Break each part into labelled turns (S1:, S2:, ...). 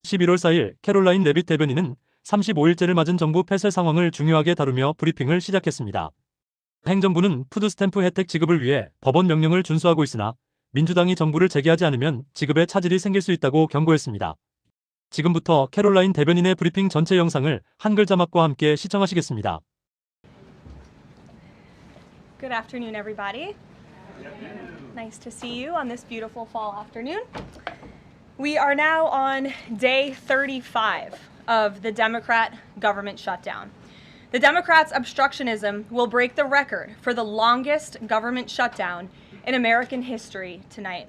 S1: 11월 4일 캐롤라인 내빗 대변인은 35일째를 맞은 정부 폐쇄 상황을 중요하게 다루며 브리핑을 시작했습니다. 행정부는 푸드스탬프 혜택 지급을 위해 법원 명령을 준수하고 있으나 민주당이 정부를 재개하지 않으면 지급에 차질이 생길 수 있다고 경고했습니다. 지금부터 캐롤라인 대변인의 브리핑 전체 영상을 한글 자막과 함께 시청하시겠습니다.
S2: Good afternoon, everybody. Nice to see you on this beautiful fall afternoon. We are now on day 35 of the Democrat government shutdown. The Democrats' obstructionism will break the record for the longest government shutdown in American history tonight.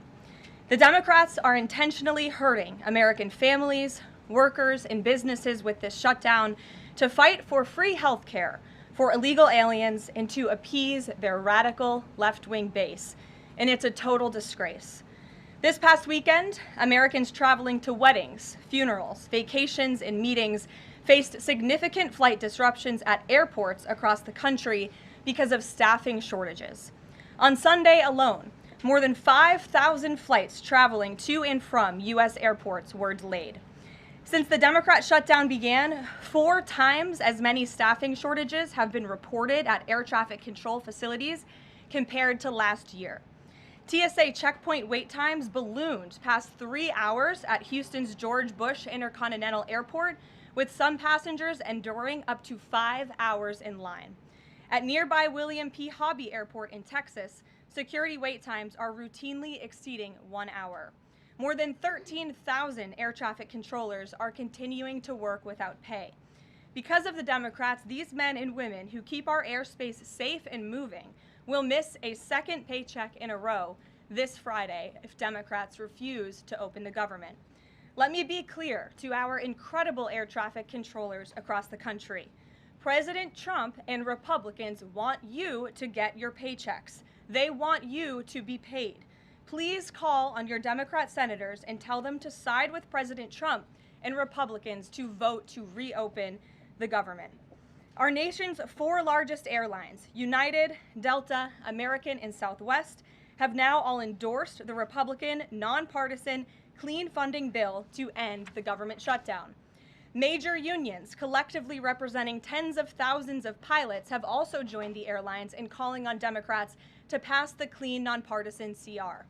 S2: The Democrats are intentionally hurting American families, workers, and businesses with this shutdown to fight for free health care for illegal aliens and to appease their radical left-wing base. And it's a total disgrace. This past weekend, Americans traveling to weddings, funerals, vacations, and meetings faced significant flight disruptions at airports across the country because of staffing shortages. On Sunday alone, more than 5,000 flights traveling to and from U.S. airports were delayed. Since the Democrat shutdown began, 4 times as many staffing shortages have been reported at air traffic control facilities compared to last year. TSA checkpoint wait times ballooned past 3 hours at Houston's George Bush Intercontinental Airport, with some passengers enduring up to 5 hours in line. At nearby William P. Hobby Airport in Texas, security wait times are routinely exceeding 1 hour. More than 13,000 air traffic controllers are continuing to work without pay. Because of the Democrats, these men and women who keep our airspace safe and moving will miss a second paycheck in a row this Friday if Democrats refuse to open the government. Let me be clear to our incredible air traffic controllers across the country. President Trump and Republicans want you to get your paychecks. They want you to be paid. Please call on your Democrat senators and tell them to side with President Trump and Republicans to vote to reopen the government. Our nation's 4 largest airlines, United, Delta, American, and Southwest, have now all endorsed the Republican, nonpartisan, clean funding bill to end the government shutdown. Major unions, collectively representing tens of thousands of pilots, have also joined the airlines in calling on Democrats to pass the clean, nonpartisan CR.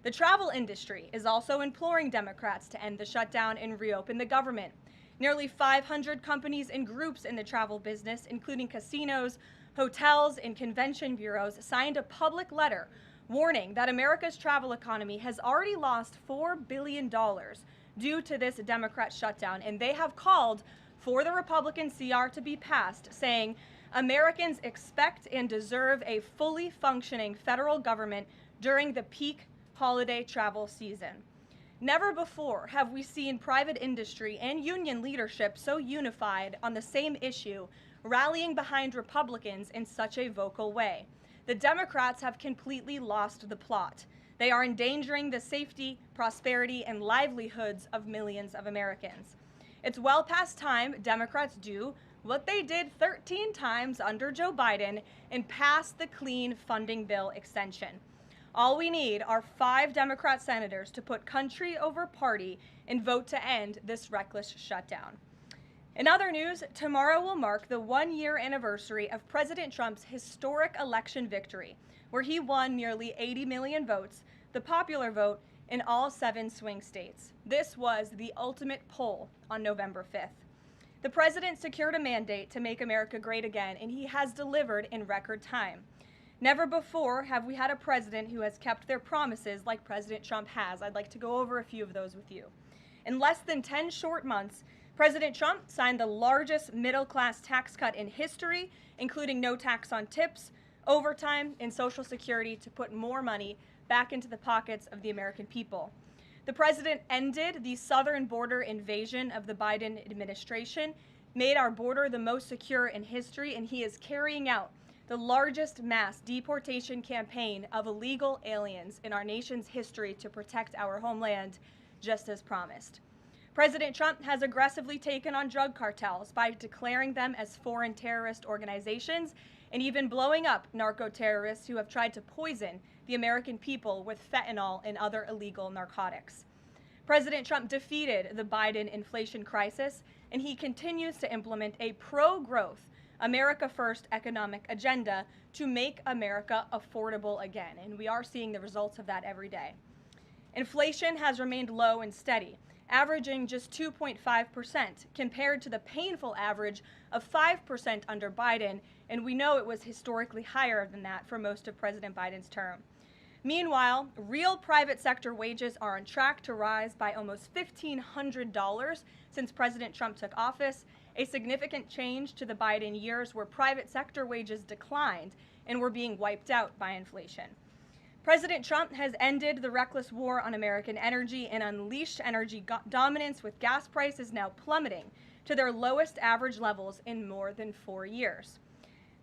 S2: The travel industry is also imploring Democrats to end the shutdown and reopen the government. Nearly 500 companies and groups in the travel business, including casinos, hotels, and convention bureaus, signed a public letter warning that America's travel economy has already lost $4 billion due to this Democrat shutdown, and they have called for the Republican CR to be passed, saying Americans expect and deserve a fully functioning federal government during the peak holiday travel season. Never before have we seen private industry and union leadership so unified on the same issue, rallying behind Republicans in such a vocal way. The Democrats have completely lost the plot. They are endangering the safety, prosperity, and livelihoods of millions of Americans. It's well past time Democrats do what they did 13 times under Joe Biden and pass the clean funding bill extension. All we need are 5 Democrat senators to put country over party and vote to end this reckless shutdown. In other news, tomorrow will mark the 1-year anniversary of President Trump's historic election victory, where he won nearly 80 million votes, the popular vote, in all 7 swing states. This was the ultimate poll on November 5th. The president secured a mandate to make America great again, and he has delivered in record time. Never before have we had a president who has kept their promises like President Trump has. I'd like to go over a few of those with you. In less than 10 short months, President Trump signed the largest middle-class tax cut in history, including no tax on tips, overtime, and Social Security to put more money back into the pockets of the American people. The president ended the southern border invasion of the Biden administration, made our border the most secure in history, and he is carrying out the largest mass deportation campaign of illegal aliens in our nation's history to protect our homeland, just as promised. President Trump has aggressively taken on drug cartels by declaring them as foreign terrorist organizations and even blowing up narco-terrorists who have tried to poison the American people with fentanyl and other illegal narcotics. President Trump defeated the Biden inflation crisis, and he continues to implement a pro-growth, America First economic agenda to make America affordable again. And we are seeing the results of that every day. Inflation has remained low and steady, averaging just 2.5% compared to the painful average of 5% under Biden, and we know it was historically higher than that for most of President Biden's term. Meanwhile, real private sector wages are on track to rise by almost $1,500 since President Trump took office, a significant change to the Biden years where private sector wages declined and were being wiped out by inflation. President Trump has ended the reckless war on American energy and unleashed energy dominance, with gas prices now plummeting to their lowest average levels in more than 4 years.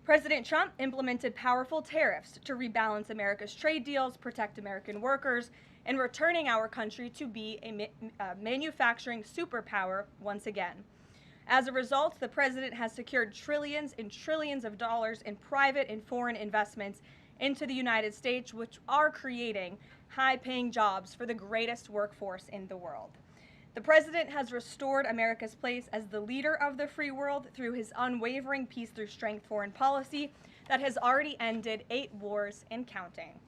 S2: President Trump implemented powerful tariffs to rebalance America's trade deals, protect American workers, and returning our country to be a manufacturing superpower once again. As a result, the president has secured trillions and trillions of dollars in private and foreign investments into the United States, which are creating high-paying jobs for the greatest workforce in the world. The president has restored America's place as the leader of the free world through his unwavering peace through strength foreign policy that has already ended 8 wars and counting.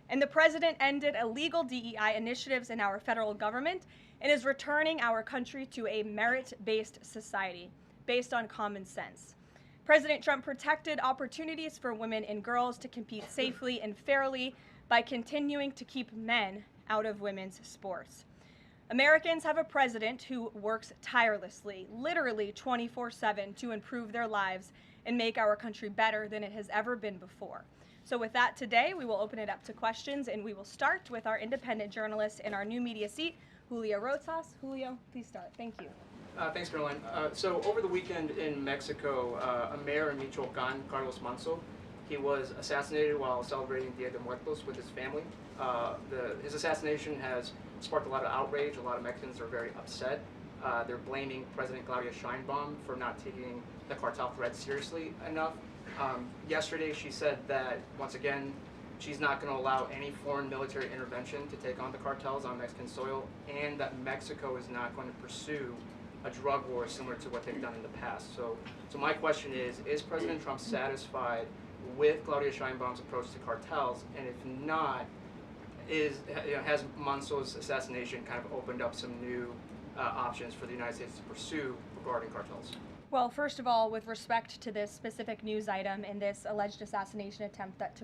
S2: And the president ended illegal DEI initiatives in our federal government and is returning our country to a merit-based society based on common sense. President Trump protected opportunities for women and girls to compete safely and fairly by continuing to keep men out of women's sports. Americans have a president who works tirelessly, literally 24/7, to improve their lives and make our country better than it has ever been before. So with that, today we will open it up to questions, and we will start with our independent journalist in our new media seat, Julio Rosas. Julio, please start. Thank you.
S3: Thanks, Caroline. So over the weekend in Mexico, a mayor in Michoacan, Carlos Manso, he was assassinated while celebrating Dia de Muertos with his family. His assassination has sparked a lot of outrage. A lot of Mexicans are very upset. They're blaming President Claudia Sheinbaum for not taking the cartel threat seriously enough. Yesterday, she said that, once again, she's not going to allow any foreign military intervention to take on the cartels on Mexican soil, and that Mexico is not going to pursue a drug war similar to what they've done in the past. So my question is President Trump satisfied with Claudia Sheinbaum's approach to cartels? And if not, has Manso's assassination kind of opened up some new options for the United States to pursue regarding cartels?
S2: Well, first of all, with respect to this specific news item and this alleged assassination that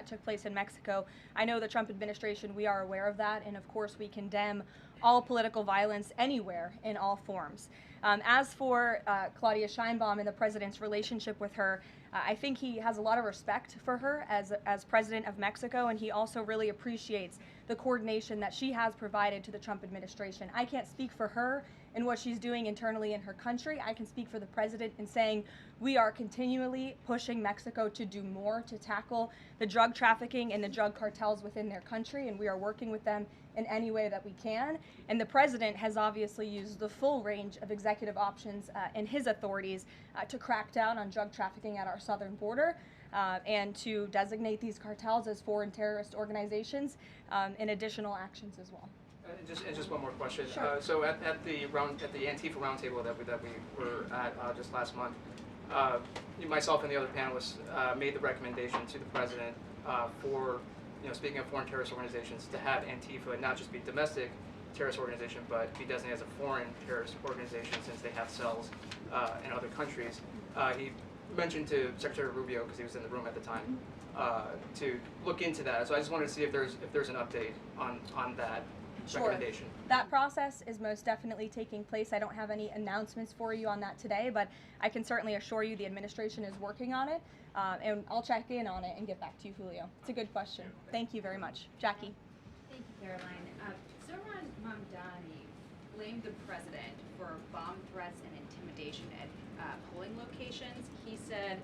S2: took place in Mexico, I know the Trump administration, we are aware of that, and of course we condemn all political violence anywhere in all forms. As for Claudia Sheinbaum and the president's relationship with her, I think he has a lot of respect for her as president of Mexico, and he also really appreciates the coordination that she has provided to the Trump administration. I can't speak for her and what she's doing internally in her country. I can speak for the president in saying we are continually pushing Mexico to do more to tackle the drug trafficking and the drug cartels within their country, and we are working with them in any way that we can. And the president has obviously used the full range of executive options in his authorities to crack down on drug trafficking at our southern border and to designate these cartels as foreign terrorist organizations and additional actions as well.
S3: Just one more question.
S2: Sure.
S3: So at the Antifa roundtable that we were at just last month, myself and the other panelists made the recommendation to the president for, speaking of foreign terrorist organizations, to have Antifa not just be domestic terrorist organization, but be designated as a foreign terrorist organization since they have cells in other countries. He mentioned to Secretary Rubio, because he was in the room at the time, to look into that. So I just wanted to see if there's an update on that.
S2: Sure. That process is most definitely taking place. I don't have any announcements for you on that today, but I can certainly assure you the administration is working on it, and I'll check in on it and get back to you, Julio. It's a good question. Thank you very much. Jackie.
S4: Thank you, Caroline. Zoran Mamdani blamed the president for bomb threats and intimidation at polling locations. He said,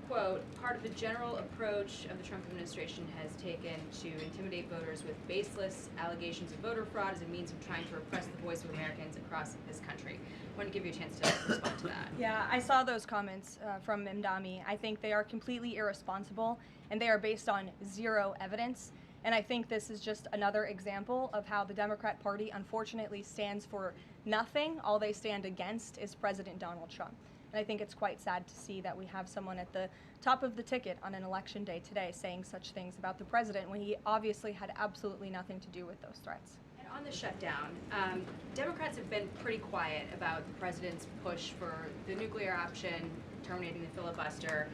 S4: quote, part of the general approach of the Trump administration has taken to intimidate voters with baseless allegations of voter fraud as a means of trying to repress the voice of Americans across this country. I want to give you a chance to respond to that.
S2: Yeah, I saw those comments from Mamdani. I think they are completely irresponsible, and they are based on zero evidence. And I think this is just another example of how the Democrat Party unfortunately stands for nothing. All they stand against is President Donald Trump. And I think it's quite sad to see that we have someone at the top of the ticket on an election day today saying such things about the president when he obviously had absolutely nothing to do with those threats.
S4: And on the shutdown, Democrats have been pretty quiet about the president's push for the nuclear option, terminating the filibuster.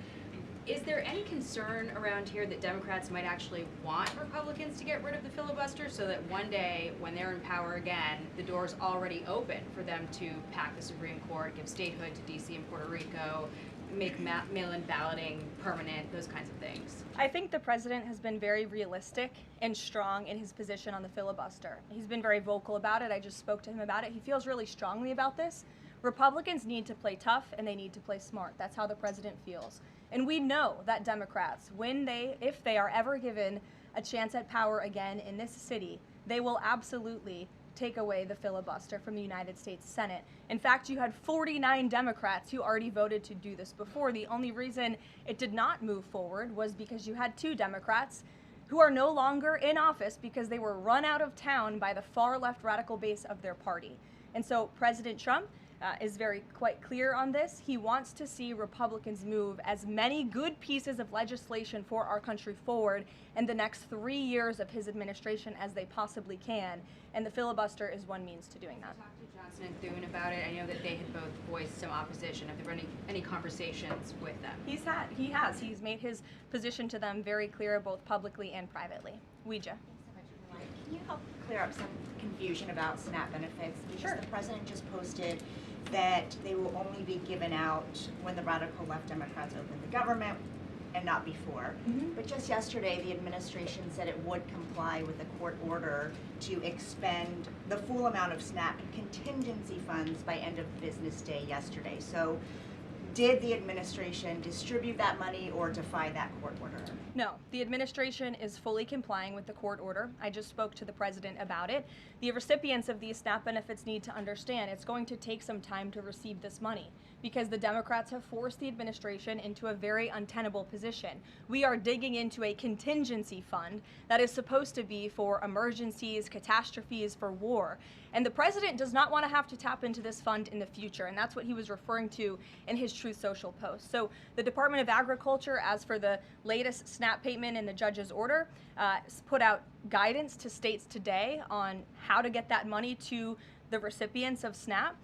S4: Is there any concern around here that Democrats might actually want Republicans to get rid of the filibuster so that one day, when they're in power again, the door's already open for them to pack the Supreme Court, give statehood to D.C. and Puerto Rico, make mail-in balloting permanent, those kinds of things?
S2: I think the president has been very realistic and strong in his position on the filibuster. He's been very vocal about it. I just spoke to him about it. He feels really strongly about this. Republicans need to play tough and they need to play smart. That's how the president feels. And we know that Democrats, if they are ever given a chance at power again in this city, they will absolutely take away the filibuster from the United States Senate. In fact, you had 49 Democrats who already voted to do this before. The only reason it did not move forward was because you had 2 Democrats who are no longer in office because they were run out of town by the far left radical base of their party. And so President Trump is quite clear on this. He wants to see Republicans move as many good pieces of legislation for our country forward in the next 3 years of his administration as they possibly can, and the filibuster is one means to doing that.
S4: Talk to Johnson and Thune about it. I know that they had both voiced some opposition. Have there been any conversations with them?
S2: He has. He's made his position to them very clear, both publicly and privately. Ouija.
S5: Can you help clear up some confusion about SNAP benefits? Because
S2: Sure.
S5: the president just posted that they will only be given out when the radical left Democrats open the government and not before. But just yesterday, the administration said it would comply with a court order to expend the full amount of SNAP contingency funds by end of business day yesterday. So did the administration distribute that money or defy that court order?
S2: No, the administration is fully complying with the court order. I just spoke to the president about it. The recipients of these SNAP benefits need to understand it's going to take some time to receive this money because the Democrats have forced the administration into a very untenable position. We are digging into a contingency fund that is supposed to be for emergencies, catastrophes, for war. And the president does not want to have to tap into this fund in the future, and that's what he was referring to in his Truth Social post. So the Department of Agriculture, as for the latest SNAP payment in the judge's order, put out guidance to states today on how to get that money to the recipients of SNAP.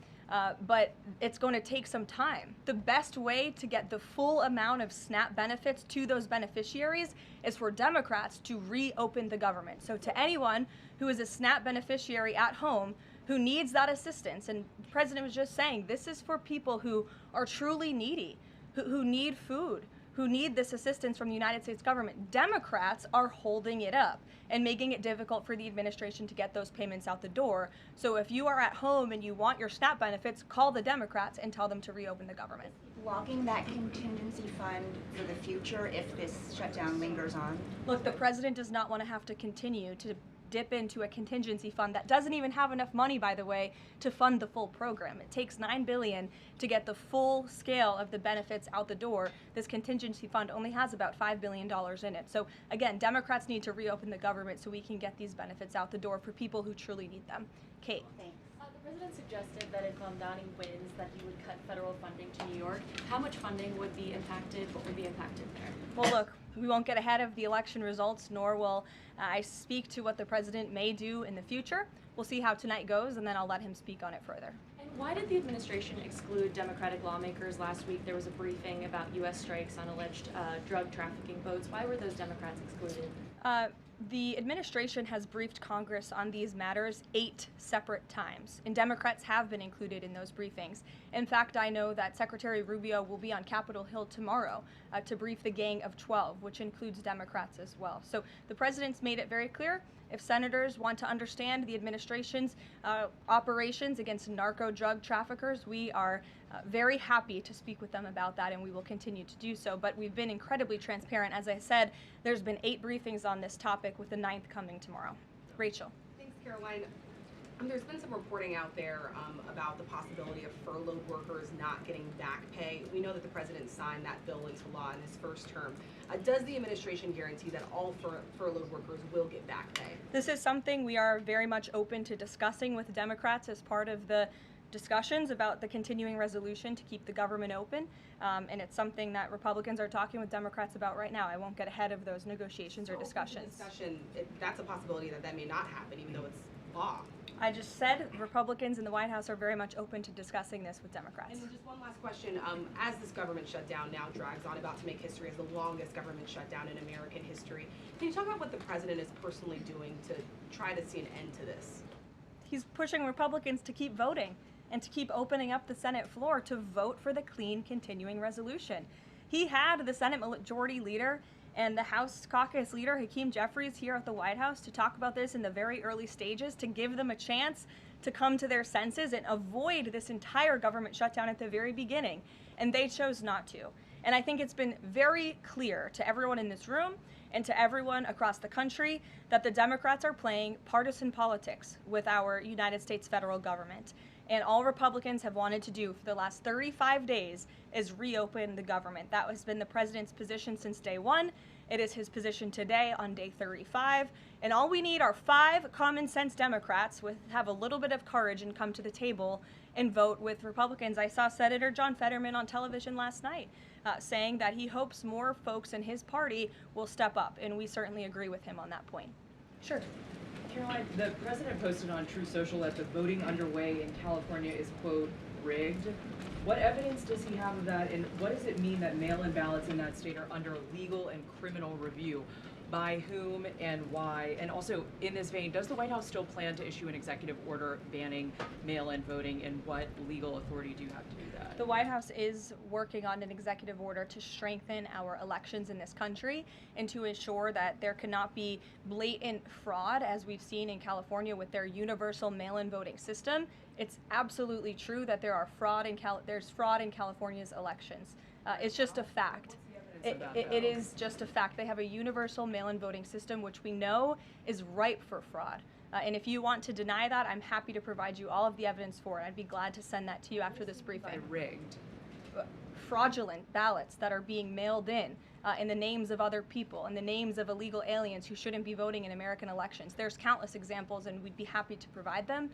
S2: But it's going to take some time. The best way to get the full amount of SNAP benefits to those beneficiaries is for Democrats to reopen the government. So to anyone who is a SNAP beneficiary at home who needs that assistance, and the president was just saying, this is for people who are truly needy, who need food, who need this assistance from the United States government. Democrats are holding it up and making it difficult for the administration to get those payments out the door. So if you are at home and you want your SNAP benefits, call the Democrats and tell them to reopen the government.
S5: Blocking that contingency fund for the future if this shutdown lingers on?
S2: Look, the president does not want to have to continue to dip into a contingency fund that doesn't even have enough money, by the way, to fund the full program. It takes $9 billion to get the full scale of the benefits out the door. This contingency fund only has about $5 billion in it. So again, Democrats need to reopen the government so we can get these benefits out the door for people who truly need them. Kate.
S5: Thanks.
S6: The president suggested that if Mamdani wins, that he would cut federal funding to New York. How much funding would be impacted? What would be impacted there?
S2: Well, look, we won't get ahead of the election results, nor will I speak to what the president may do in the future. We'll see how tonight goes, and then I'll let him speak on it further.
S6: And why did the administration exclude Democratic lawmakers? Last week there was a briefing about U.S. strikes on alleged drug trafficking boats. Why were those Democrats excluded?
S2: The administration has briefed Congress on these matters 8 separate times, and Democrats have been included in those briefings. In fact, I know that Secretary Rubio will be on Capitol Hill tomorrow to brief the Gang of 12, which includes Democrats as well. So the president's made it very clear. If senators want to understand the administration's operations against narco-drug traffickers, we are very happy to speak with them about that, and we will continue to do so. But we've been incredibly transparent. As I said, there's been 8 briefings on this topic, with the 9th coming tomorrow. Rachel.
S7: Thanks, Caroline. There's been some reporting out there about the possibility of furloughed workers not getting back pay. We know that the president signed that bill into law in his first term. Does the administration guarantee that all furloughed workers will get back pay?
S2: This is something we are very much open to discussing with Democrats as part of the discussions about the continuing resolution to keep the government open, and it's something that Republicans are talking with Democrats about right now. I won't get ahead of those negotiations or discussions.
S7: That's a possibility that may not happen, even though it's law.
S2: I just said Republicans in the White House are very much open to discussing this with Democrats.
S7: And just one last question. As this government shutdown now drags on, about to make history as the longest government shutdown in American history, can you talk about what the president is personally doing to try to see an end to this?
S2: He's pushing Republicans to keep voting and to keep opening up the Senate floor to vote for the clean continuing resolution. He had the Senate Majority Leader and the House Caucus Leader, Hakeem Jeffries, here at the White House to talk about this in the very early stages, to give them a chance to come to their senses and avoid this entire government shutdown at the very beginning. And they chose not to. And I think it's been very clear to everyone in this room and to everyone across the country that the Democrats are playing partisan politics with our United States federal government. And all Republicans have wanted to do for the last 35 days is reopen the government. That has been the president's position since day one. It is his position today on day 35. And all we need are 5 common sense Democrats with have a little bit of courage and come to the table and vote with Republicans. I saw Senator John Fetterman on television last night saying that he hopes more folks in his party will step up. And we certainly agree with him on that point. Sure.
S8: Caroline, the president posted on True Social that the voting underway in California is, quote, rigged. What evidence does he have of that, and what does it mean that mail-in ballots in that state are under legal and criminal review? By whom and why? And also, in this vein, does the White House still plan to issue an executive order banning mail-in voting, and what legal authority do you have to do that?
S2: The White House is working on an executive order to strengthen our elections in this country and to ensure that there cannot be blatant fraud, as we've seen in California with their universal mail-in voting system. It's absolutely true that there's fraud in California's elections. It's just a fact. It is just a fact. They have a universal mail-in voting system, which we know is ripe for fraud. And if you want to deny that, I'm happy to provide you all of the evidence for it. I'd be glad to send that to you after this briefing.
S8: Rigged.
S2: Fraudulent ballots that are being mailed in the names of other people, in the names of illegal aliens who shouldn't be voting in American elections. There's countless examples, and we'd be happy to provide them.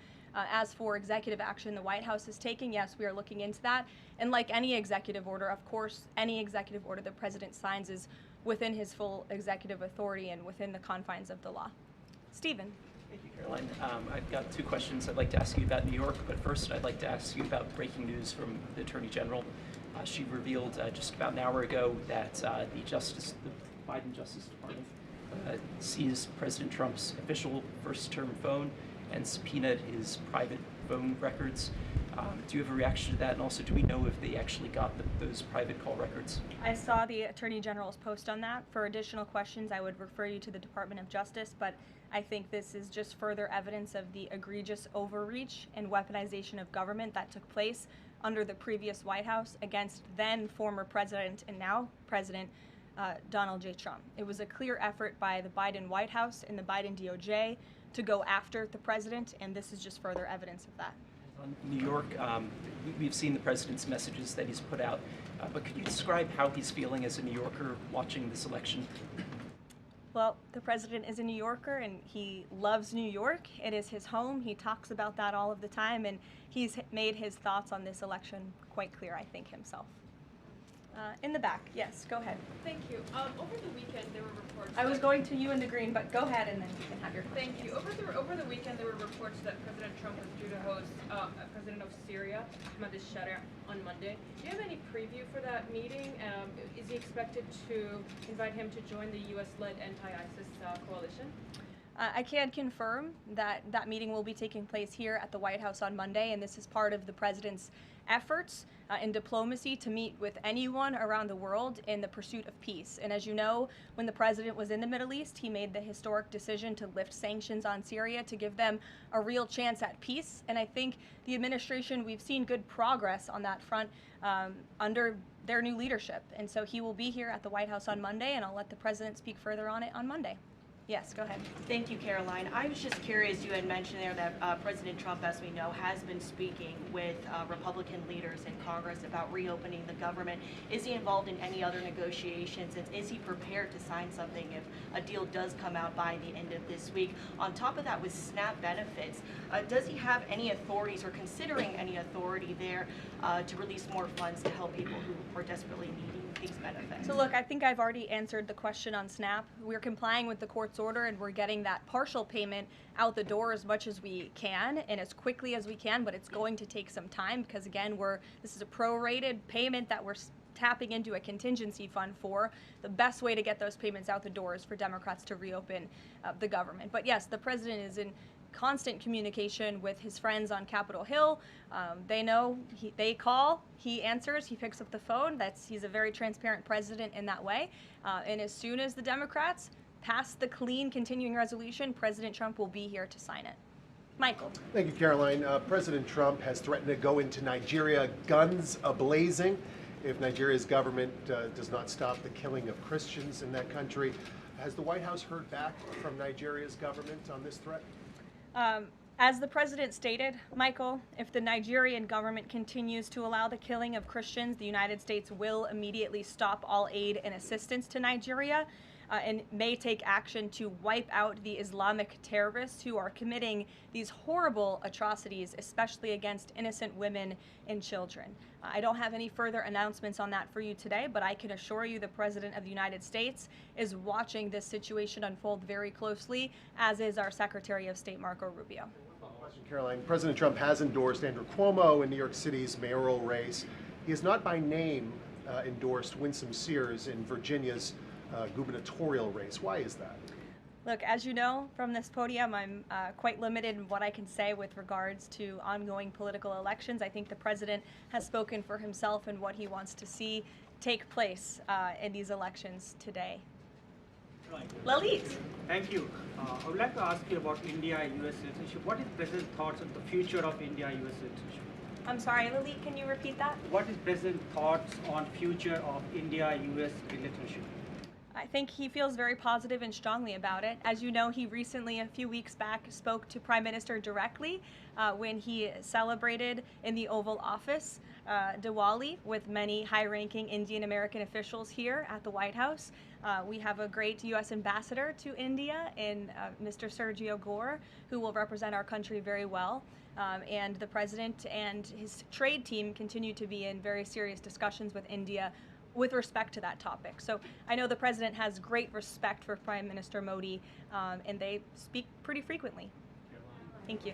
S2: As for executive action the White House is taking, yes, we are looking into that. And like any executive order, of course, any executive order the president signs is within his full executive authority and within the confines of the law. Stephen.
S9: Thank you, Caroline. I've got 2 questions I'd like to ask you about New York, but first I'd like to ask you about breaking news from the Attorney General. She revealed just about an hour ago that the Biden Justice Department seized President Trump's official first-term phone and subpoenaed his private phone records. Do you have a reaction to that? And also, do we know if they actually got those private call records?
S2: I saw the Attorney General's post on that. For additional questions, I would refer you to the Department of Justice, but I think this is just further evidence of the egregious overreach and weaponization of government that took place under the previous White House against then former President and now President Donald J. Trump. It was a clear effort by the Biden White House and the Biden DOJ to go after the president, and this is just further evidence of that.
S9: On New York, we've seen the president's messages that he's put out, but could you describe how he's feeling as a New Yorker watching this election?
S2: Well, the president is a New Yorker and he loves New York. It is his home. He talks about that all of the time, and he's made his thoughts on this election quite clear, I think, himself. In the back, yes, go ahead.
S6: Thank you. Over the weekend, there were reports.
S2: I was going to you in the green, but go ahead and then you can have your question.
S6: Thank you. Over the weekend, there were reports that President Trump was due to host President of Syria, Ahmad al-Shara, on Monday. Do you have any preview for that meeting? Is he expected to invite him to join the U.S.-led anti-ISIS coalition?
S2: I can confirm that that meeting will be taking place here at the White House on Monday, and this is part of the president's efforts in diplomacy to meet with anyone around the world in the pursuit of peace. And as you know, when the president was in the Middle East, he made the historic decision to lift sanctions on Syria to give them a real chance at peace. And I think the administration, we've seen good progress on that front under their new leadership. And so he will be here at the White House on Monday, and I'll let the president speak further on it on Monday. Yes, go ahead.
S10: Thank you, Caroline. I was just curious, you had mentioned there that President Trump, as we know, has been speaking with Republican leaders in Congress about reopening the government. Is he involved in any other negotiations, and is he prepared to sign something if a deal does come out by the end of this week? On top of that, with SNAP benefits, does he have any authorities or considering any authority there to release more funds to help people who are desperately needing these benefits?
S2: So look, I think I've already answered the question on SNAP. We're complying with the court's order, and we're getting that partial payment out the door as much as we can and as quickly as we can, but it's going to take some time because, again, this is a prorated payment that we're tapping into a contingency fund for. The best way to get those payments out the door is for Democrats to reopen the government. But yes, the president is in constant communication with his friends on Capitol Hill. They know, they call, he answers, he picks up the phone. He's a very transparent president in that way. And as soon as the Democrats pass the clean continuing resolution, President Trump will be here to sign it. Michael.
S11: Thank you, Caroline. President Trump has threatened to go into Nigeria guns a-blazing if Nigeria's government does not stop the killing of Christians in that country. Has the White House heard back from Nigeria's government on this threat?
S2: As the president stated, Michael, if the Nigerian government continues to allow the killing of Christians, the United States will immediately stop all aid and assistance to Nigeria and may take action to wipe out the Islamic terrorists who are committing these horrible atrocities, especially against innocent women and children. I don't have any further announcements on that for you today, but I can assure you the President of the United States is watching this situation unfold very closely, as is our Secretary of State, Marco Rubio.
S11: Caroline, President Trump has endorsed Andrew Cuomo in New York City's mayoral race. He has not by name endorsed Winsome Sears in Virginia's gubernatorial race. Why is that?
S2: Look, as you know from this podium, I'm quite limited in what I can say with regards to ongoing political elections. I think the president has spoken for himself and what he wants to see take place in these elections today. Lalit.
S12: Thank you. I would like to ask you about India-US relationship. What is President's thoughts on the future of India-US relationship?
S2: I'm sorry, Lalit, can you repeat that?
S12: What is President's thoughts on future of India-US relationship?
S2: I think he feels very positive and strongly about it. As you know, he recently, a few weeks back, spoke to Prime Minister directly when he celebrated in the Oval Office Diwali with many high-ranking Indian American officials here at the White House. We have a great U.S. ambassador to India in Mr. Sergio Gore, who will represent our country very well. And the president and his trade team continue to be in very serious discussions with India with respect to that topic. So I know the president has great respect for Prime Minister Modi, and they speak pretty frequently. Thank you.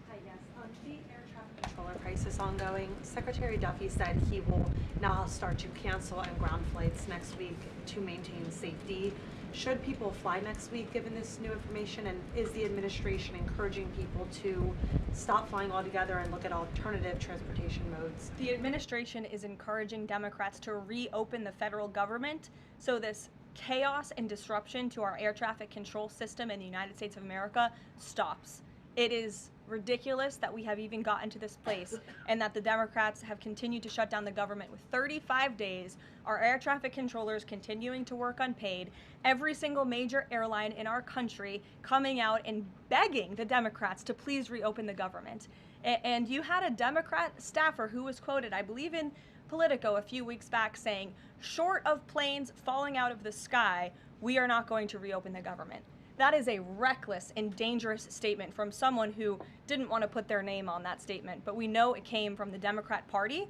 S13: Hi, yes. The air traffic controller crisis ongoing. Secretary Duffy said he will now start to cancel and ground flights next week to maintain safety. Should people fly next week given this new information, and is the administration encouraging people to stop flying altogether and look at alternative transportation modes?
S2: The administration is encouraging Democrats to reopen the federal government so this chaos and disruption to our air traffic control system in the United States of America stops. It is ridiculous that we have even gotten to this place and that the Democrats have continued to shut down the government with 35 days, our air traffic controllers continuing to work unpaid, every single major airline in our country coming out and begging the Democrats to please reopen the government. And you had a Democrat staffer who was quoted, I believe in Politico a few weeks back, saying, short of planes falling out of the sky, we are not going to reopen the government. That is a reckless and dangerous statement from someone who didn't want to put their name on that statement, but we know it came from the Democrat Party.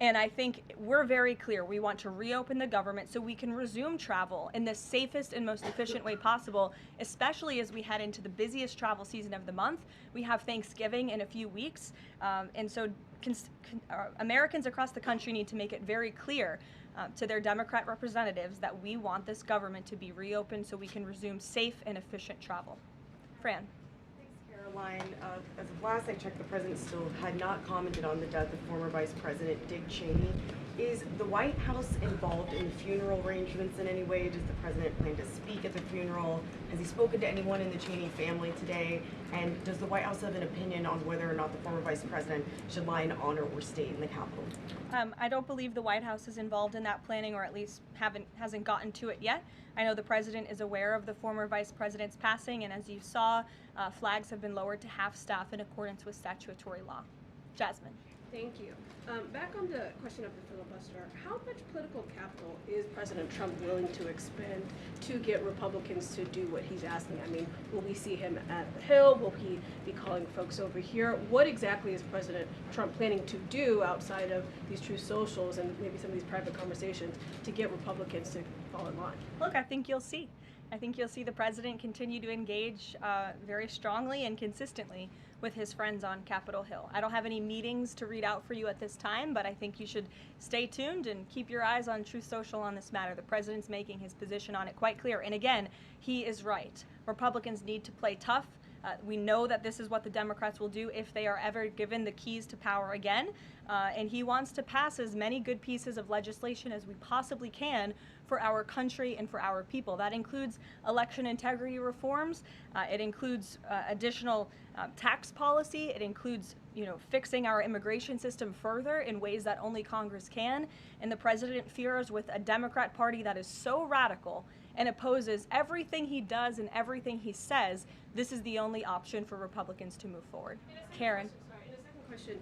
S2: And I think we're very clear. We want to reopen the government so we can resume travel in the safest and most efficient way possible, especially as we head into the busiest travel season of the month. We have Thanksgiving in a few weeks. And so Americans across the country need to make it very clear to their Democrat representatives that we want this government to be reopened so we can resume safe and efficient travel. Fran.
S14: Caroline, as of last I checked, the president still had not commented on the death of former Vice President Dick Cheney. Is the White House involved in the funeral arrangements in any way? Does the president plan to speak at the funeral? Has he spoken to anyone in the Cheney family today? And does the White House have an opinion on whether or not the former vice president should lie in honor or stay in the Capitol?
S2: I don't believe the White House is involved in that planning, or at least hasn't gotten to it yet. I know the president is aware of the former vice president's passing, and as you saw, flags have been lowered to half staff in accordance with statutory law. Jasmine.
S15: Thank you. Back on the question of the filibuster, how much political capital is President Trump willing to expend to get Republicans to do what he's asking? I mean, will we see him at the Hill? Will he be calling folks over here? What exactly is President Trump planning to do outside of these true socials and maybe some of these private conversations to get Republicans to fall in line?
S2: Look, I think you'll see. I think you'll see the president continue to engage very strongly and consistently with his friends on Capitol Hill. I don't have any meetings to read out for you at this time, but I think you should stay tuned and keep your eyes on Truth Social on this matter. The president's making his position on it quite clear. And again, he is right. Republicans need to play tough. We know that this is what the Democrats will do if they are ever given the keys to power again. And he wants to pass as many good pieces of legislation as we possibly can for our country and for our people. That includes election integrity reforms. It includes additional tax policy. It includes, fixing our immigration system further in ways that only Congress can. And the president fears with a Democrat Party that is so radical and opposes everything he does and everything he says, this is the only option for Republicans to move forward. Karen.
S15: In a second question,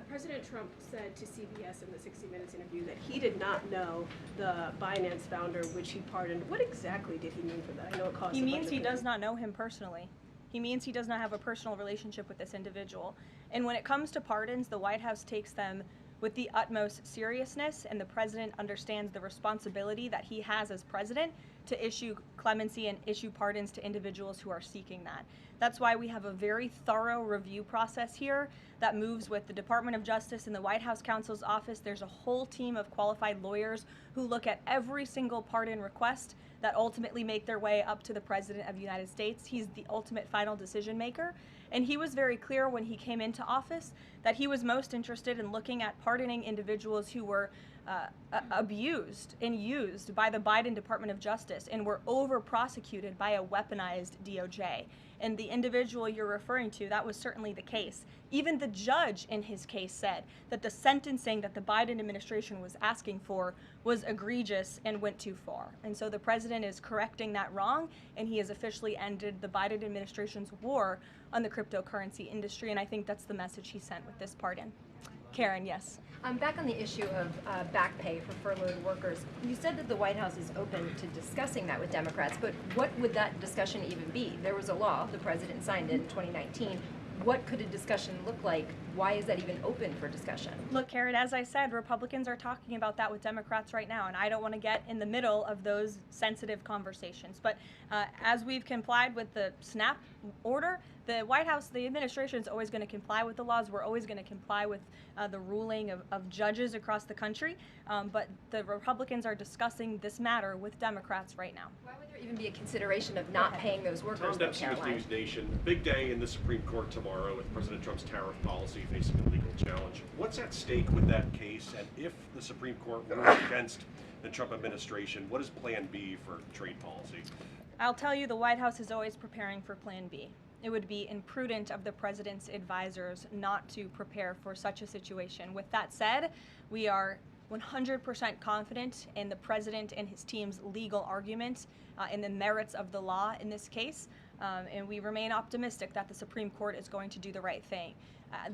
S15: President Trump said to CBS in the 60 Minutes interview that he did not know the Binance founder, which he pardoned. What exactly did he mean for that? I know it caused.
S2: He means he does not know him personally. He means he does not have a personal relationship with this individual. And when it comes to pardons, the White House takes them with the utmost seriousness, and the president understands the responsibility that he has as president to issue clemency and issue pardons to individuals who are seeking that. That's why we have a very thorough review process here that moves with the Department of Justice and the White House counsel's office. There's a whole team of qualified lawyers who look at every single pardon request that ultimately make their way up to the President of the United States. He's the ultimate final decision maker. And he was very clear when he came into office that he was most interested in looking at pardoning individuals who were abused and used by the Biden Department of Justice and were over-prosecuted by a weaponized DOJ. And the individual you're referring to, that was certainly the case. Even the judge in his case said that the sentencing that the Biden administration was asking for was egregious and went too far. And so the president is correcting that wrong, and he has officially ended the Biden administration's war on the cryptocurrency industry, and I think that's the message he sent with this pardon. Karen, yes.
S16: Back on the issue of back pay for furloughed workers, you said that the White House is open to discussing that with Democrats, but what would that discussion even be? There was a law, the president signed it in 2019. What could a discussion look like? Why is that even open for discussion?
S2: Look, Karen, as I said, Republicans are talking about that with Democrats right now, and I don't want to get in the middle of those sensitive conversations. But as we've complied with the SNAP order, the White House, the administration is always going to comply with the laws. We're always going to comply with the ruling of judges across the country. But the Republicans are discussing this matter with Democrats right now.
S16: Why would there even be a consideration of not paying those workers?
S17: Tom Dempsey with News Nation. Big day in the Supreme Court tomorrow with President Trump's tariff policy facing a legal challenge. What's at stake with that case? And if the Supreme Court rules against the Trump administration, what is Plan B for trade policy?
S2: I'll tell you, the White House is always preparing for Plan B. It would be imprudent of the president's advisors not to prepare for such a situation. With that said, we are 100% confident in the president and his team's legal argument in the merits of the law in this case, and we remain optimistic that the Supreme Court is going to do the right thing.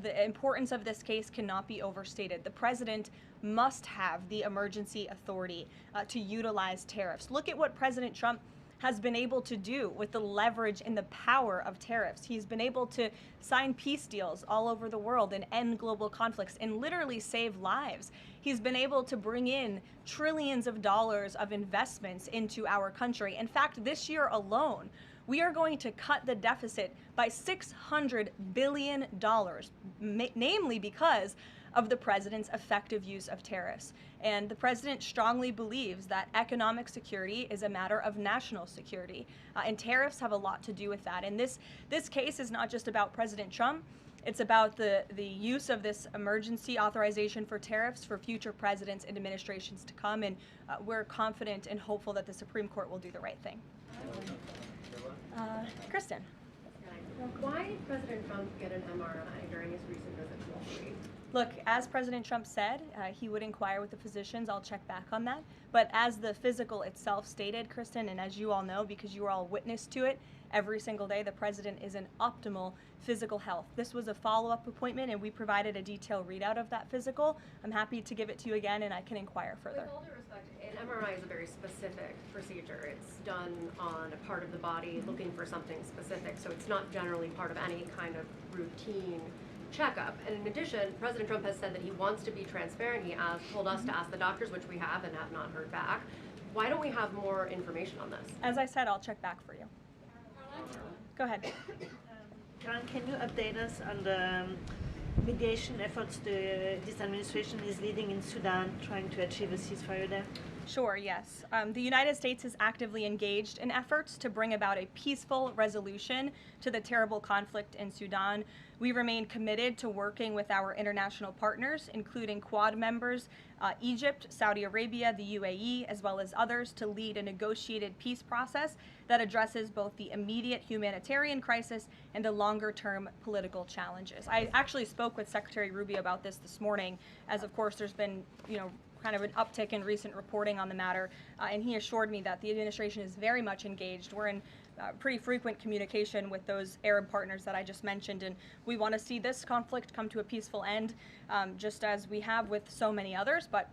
S2: The importance of this case cannot be overstated. The president must have the emergency authority to utilize tariffs. Look at what President Trump has been able to do with the leverage and the power of tariffs. He's been able to sign peace deals all over the world and end global conflicts and literally save lives. He's been able to bring in trillions of dollars of investments into our country. In fact, this year alone, we are going to cut the deficit by $600 billion, namely because of the president's effective use of tariffs. And the president strongly believes that economic security is a matter of national security, and tariffs have a lot to do with that. And this case is not just about President Trump. It's about the use of this emergency authorization for tariffs for future presidents and administrations to come, and we're confident and hopeful that the Supreme Court will do the right thing. Kristen.
S18: Why did President Trump get an MRI during his recent visit to Wall Street?
S2: Look, as President Trump said, he would inquire with the physicians. I'll check back on that. But as the physical itself stated, Kristen, and as you all know, because you are all witness to it, every single day the president is in optimal physical health. This was a follow-up appointment, and we provided a detailed readout of that physical. I'm happy to give it to you again, and I can inquire further.
S18: With all due respect, an MRI is a very specific procedure. It's done on a part of the body looking for something specific, so it's not generally part of any kind of routine checkup. And in addition, President Trump has said that he wants to be transparent. He told us to ask the doctors, which we have and have not heard back. Why don't we have more information on this?
S2: As I said, I'll check back for you. Go ahead.
S19: Karen, can you update us on the mediation efforts this administration is leading in Sudan, trying to achieve a ceasefire there?
S2: Sure, yes. The United States is actively engaged in efforts to bring about a peaceful resolution to the terrible conflict in Sudan. We remain committed to working with our international partners, including Quad members, Egypt, Saudi Arabia, the UAE, as well as others, to lead a negotiated peace process that addresses both the immediate humanitarian crisis and the longer-term political challenges. I actually spoke with Secretary Rubio about this morning, as of course there's been, kind of an uptick in recent reporting on the matter, and he assured me that the administration is very much engaged. We're in pretty frequent communication with those Arab partners that I just mentioned, and we want to see this conflict come to a peaceful end, just as we have with so many others, but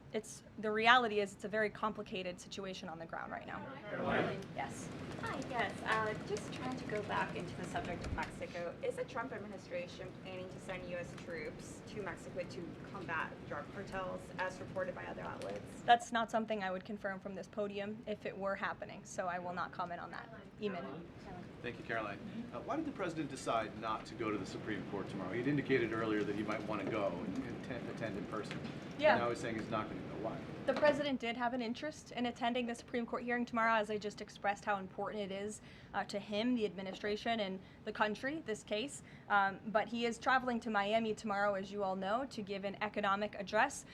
S2: the reality is it's a very complicated situation on the ground right now. Yes.
S20: Hi, yes. Just trying to go back into the subject of Mexico. Is the Trump administration planning to send U.S. troops to Mexico to combat drug cartels, as reported by other outlets?
S2: That's not something I would confirm from this podium if it were happening, so I will not comment on that. Eamon.
S21: Thank you, Caroline. Why did the president decide not to go to the Supreme Court tomorrow? He'd indicated earlier that he might want to go and attend in person.
S2: Yeah.
S21: And now he's saying he's not going to go. Why?
S2: The president did have an interest in attending the Supreme Court hearing tomorrow, as I just expressed how important it is to him, the administration, and the country, this case. But he is traveling to Miami tomorrow, as you all know, to give an economic address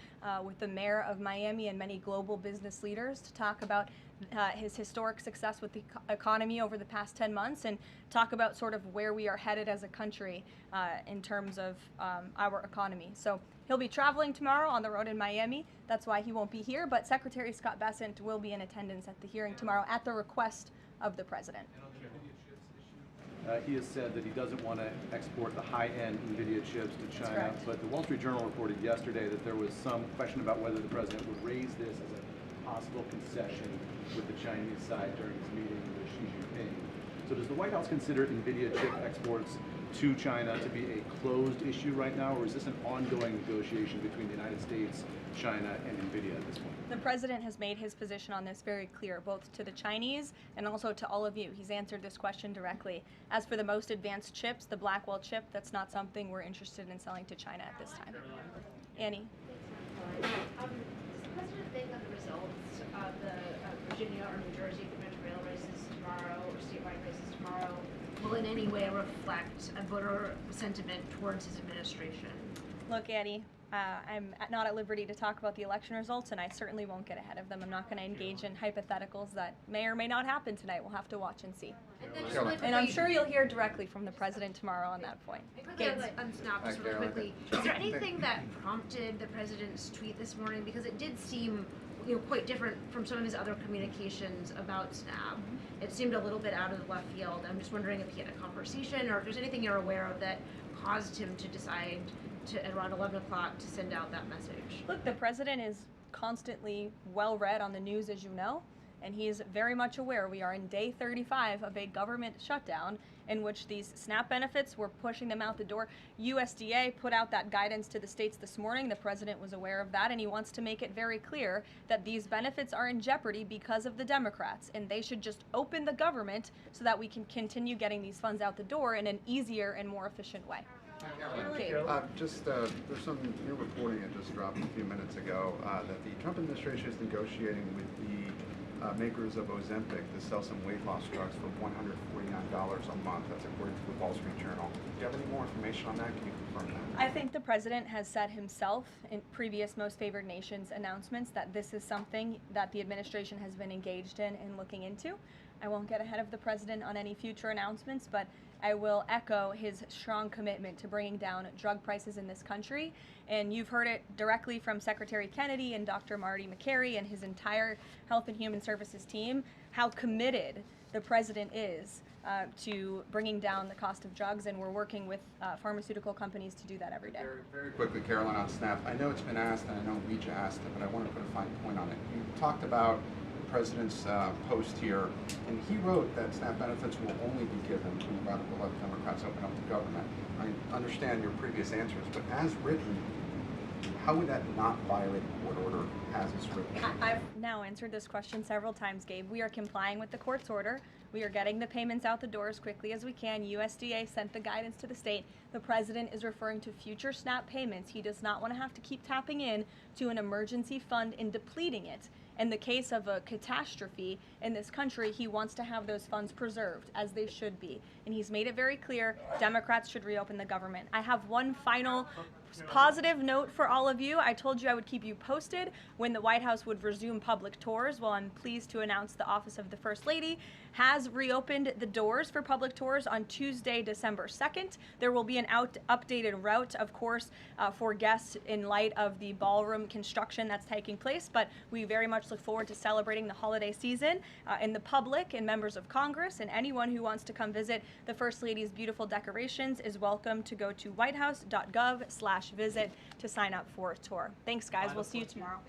S2: with the mayor of Miami and many global business leaders to talk about his historic success with the economy over the past 10 months and talk about sort of where we are headed as a country in terms of our economy. So he'll be traveling tomorrow on the road in Miami. That's why he won't be here, but Secretary Scott Bessent will be in attendance at the hearing tomorrow at the request of the president.
S21: He has said that he doesn't want to export the high-end NVIDIA chips to China, but the Wall Street Journal reported yesterday that there was some question about whether the president would raise this as a possible concession with the Chinese side during his meeting with Xi Jinping. So does the White House consider NVIDIA chip exports to China to be a closed issue right now, or is this an ongoing negotiation between the United States, China, and NVIDIA at this point?
S2: The president has made his position on this very clear, both to the Chinese and also to all of you. He's answered this question directly. As for the most advanced chips, the Blackwell chip, that's not something we're interested in selling to China at this time. Annie?
S22: Does the president think that the results of the Virginia or New Jersey gubernatorial races tomorrow, or statewide races tomorrow, will in any way reflect a voter sentiment towards his administration?
S2: Look, Annie, I'm not at liberty to talk about the election results, and I certainly won't get ahead of them. I'm not going to engage in hypotheticals that may or may not happen tonight. We'll have to watch and see. And I'm sure you'll hear directly from the president tomorrow on that point.
S22: Quickly on Snap, just really quickly, is there anything that prompted the president's tweet this morning? Because it did seem quite different from some of his other communications about Snap. It seemed a little bit out of the left field. I'm just wondering if he had a conversation or if there's anything you're aware of that caused him to decide to, at around 11 o'clock, to send out that message.
S2: Look, the president is constantly well read on the news, as you know, and he is very much aware we are in day 35 of a government shutdown in which these SNAP benefits, we're pushing them out the door. USDA put out that guidance to the states this morning. The president was aware of that, and he wants to make it very clear that these benefits are in jeopardy because of the Democrats, and they should just open the government so that we can continue getting these funds out the door in an easier and more efficient way.
S23: There's some new reporting that just dropped a few minutes ago that the Trump administration is negotiating with the
S1: makers of Ozempic to sell some weight loss drugs for $149 a month. That's according to the Wall Street Journal. Do you have any more information on that? Can you confirm that?
S2: I think the president has said himself in previous most favored nations announcements that this is something that the administration has been engaged in and looking into. I won't get ahead of the president on any future announcements, but I will echo his strong commitment to bringing down drug prices in this country. And you've heard it directly from Secretary Kennedy and Dr. Marty McCary and his entire Health and Human Services team, how committed the president is to bringing down the cost of drugs, and we're working with pharmaceutical companies to do that every day.
S1: Very quickly, Caroline, on SNAP. I know it's been asked, and I know Reach asked it, but I want to put a fine point on it. You talked about the president's post here, and he wrote that SNAP benefits will only be given when radical left Democrats open up the government. I understand your previous answers, but as written, how would that not violate a court order as it's written?
S2: I've now answered this question several times, Gabe. We are complying with the court's order. We are getting the payments out the door as quickly as we can. USDA sent the guidance to the state. The president is referring to future SNAP payments. He does not want to have to keep tapping in to an emergency fund and depleting it. In the case of a catastrophe in this country, he wants to have those funds preserved, as they should be. And he's made it very clear Democrats should reopen the government. I have one final positive note for all of you. I told you I would keep you posted when the White House would resume public tours. Well, I'm pleased to announce the Office of the First Lady has reopened the doors for public tours on Tuesday, December 2nd. There will be an updated route, of course, for guests in light of the ballroom construction that's taking place, but we very much look forward to celebrating the holiday season. And the public and members of Congress and anyone who wants to come visit the First Lady's beautiful decorations is welcome to go to whitehouse.gov/visit to sign up for a tour. Thanks, guys. We'll see you tomorrow.